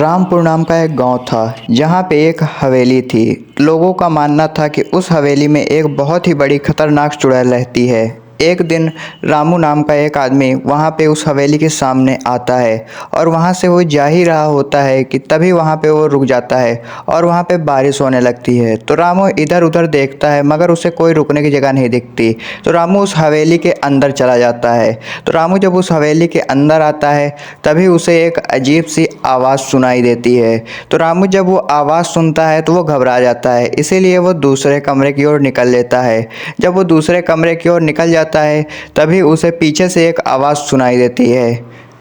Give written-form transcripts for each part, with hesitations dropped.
रामपुर नाम का एक गांव था जहां पे एक हवेली थी। लोगों का मानना था कि उस हवेली में एक बहुत ही बड़ी खतरनाक चुड़ैल रहती है। एक दिन रामू नाम का एक आदमी वहां पे उस हवेली के सामने आता है और वहां से वो जा ही रहा होता है कि तभी वहां पे वो रुक जाता है और वहां पे बारिश होने लगती है। तो रामू इधर उधर देखता है मगर उसे कोई रुकने की जगह नहीं दिखती। तो रामू उस हवेली के अंदर चला जाता है। तो रामू जब उस हवेली के अंदर आता है तभी उसे एक अजीब सी आवाज़ सुनाई देती है। तो रामू जब वो आवाज़ सुनता है तो वो घबरा जाता है, इसीलिए वो दूसरे कमरे की ओर निकल लेता है। जब वो दूसरे कमरे की ओर निकल जाता है तभी उसे पीछे से एक आवाज़ सुनाई देती है,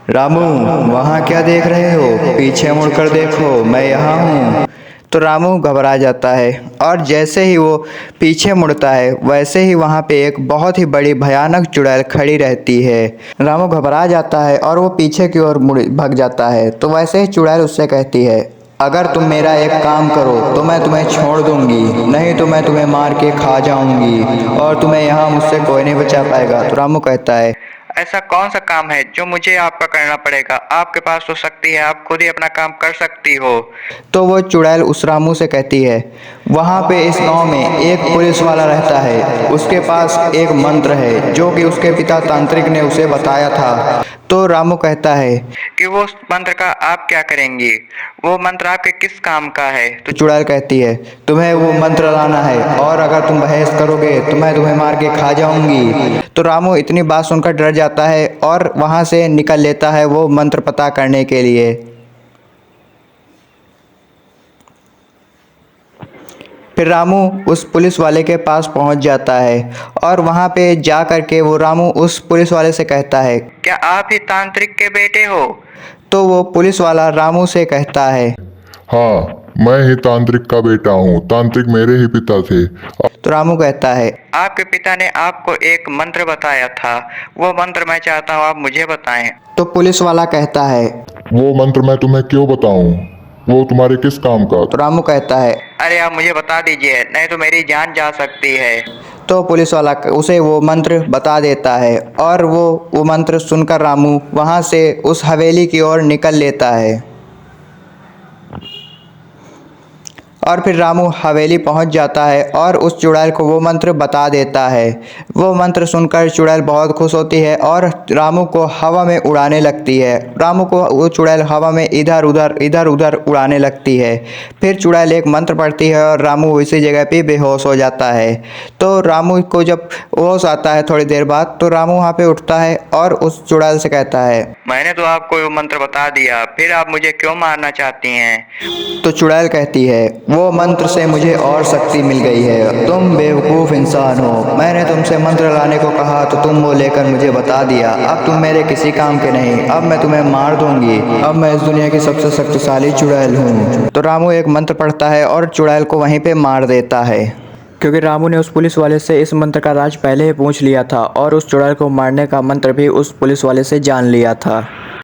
रामू वहाँ क्या देख रहे हो? पीछे मुड़कर देखो, मैं यहाँ हूँ। तो रामू घबरा जाता है और जैसे ही वो पीछे मुड़ता है वैसे ही वहाँ पे एक बहुत ही बड़ी भयानक चुड़ैल खड़ी रहती है। रामू घबरा जाता है और वो पीछे की ओर मुड़ भाग जाता है। तो वैसे ही चुड़ैल उससे कहती है, अगर तुम मेरा एक काम करो तो मैं तुम्हें छोड़ दूंगी, नहीं तो मैं तुम्हें मार के खा जाऊंगी और तुम्हें यहाँ मुझसे कोई नहीं बचा पाएगा। तो रामू कहता है, ऐसा कौन सा काम है जो मुझे आपका करना पड़ेगा? आपके पास तो शक्ति है, आप खुद ही अपना काम कर सकती हो। तो वो चुड़ैल उस रामू से कहती है, वहाँ पे इस गांव में एक पुलिस वाला रहता है, उसके पास एक मंत्र है जो कि उसके पिता तांत्रिक ने उसे बताया था। तो रामू कहता है कि वो मंत्र का आप क्या करेंगी? वो मंत्र आपके किस काम का है? तो चुड़ैल कहती है, तुम्हें वो मंत्र लाना है और अगर तुम बहस करोगे तो मैं तुम्हें मार के खा जाऊंगी। तो रामू इतनी बात सुनकर डर जाता है और वहाँ से निकल लेता है वो मंत्र पता करने के लिए। फिर रामू उस पुलिस वाले के पास पहुंच जाता है और वहां पे जा कर के वो रामू उस पुलिस वाले से कहता है, क्या आप ही तांत्रिक के बेटे हो? तो वो पुलिस वाला रामू से कहता है, हाँ, मैं ही तांत्रिक का बेटा हूँ। तांत्रिक मेरे ही पिता थे। तो रामू कहता है, आपके पिता ने आपको एक मंत्र बताया था, वो मंत्र मैं चाहता हूँ आप मुझे बताएं। तो पुलिस वाला कहता है, वो मंत्र मैं तुम्हें क्यों बताऊं? वो तुम्हारे किस काम का? तो रामू कहता है, अरे आप मुझे बता दीजिए, नहीं तो मेरी जान जा सकती है। तो पुलिस वाला उसे वो मंत्र बता देता है और वो मंत्र सुनकर रामू वहाँ से उस हवेली की ओर निकल लेता है। और फिर रामू हवेली पहुंच जाता है और उस चुड़ैल को वो मंत्र बता देता है। वो मंत्र सुनकर चुड़ैल बहुत खुश होती है और रामू को हवा में उड़ाने लगती है। रामू को वो चुड़ैल हवा में इधर उधर उड़ाने लगती है। फिर चुड़ैल एक मंत्र पढ़ती है और रामू उसी जगह पे बेहोश हो जाता है। तो रामू को जब होश आता है थोड़ी देर बाद, तो रामू वहाँ पे उठता है और उस चुड़ैल से कहता है, मैंने तो आपको वो मंत्र बता दिया, फिर आप मुझे क्यों मारना चाहती हैं? तो चुड़ैल कहती है, वो मंत्र से मुझे और शक्ति मिल गई है, तुम बेवकूफ़ इंसान हो। मैंने तुमसे मंत्र लाने को कहा तो तुम वो लेकर मुझे बता दिया। अब तुम मेरे किसी काम के नहीं, अब मैं तुम्हें मार दूंगी। अब मैं इस दुनिया की सबसे शक्तिशाली चुड़ैल हूँ। तो रामू एक मंत्र पढ़ता है और चुड़ैल को वहीं पे मार देता है, क्योंकि रामू ने उस पुलिस वाले से इस मंत्र का राज पहले ही पूछ लिया था और उस चुड़ैल को मारने का मंत्र भी उस पुलिस वाले से जान लिया था।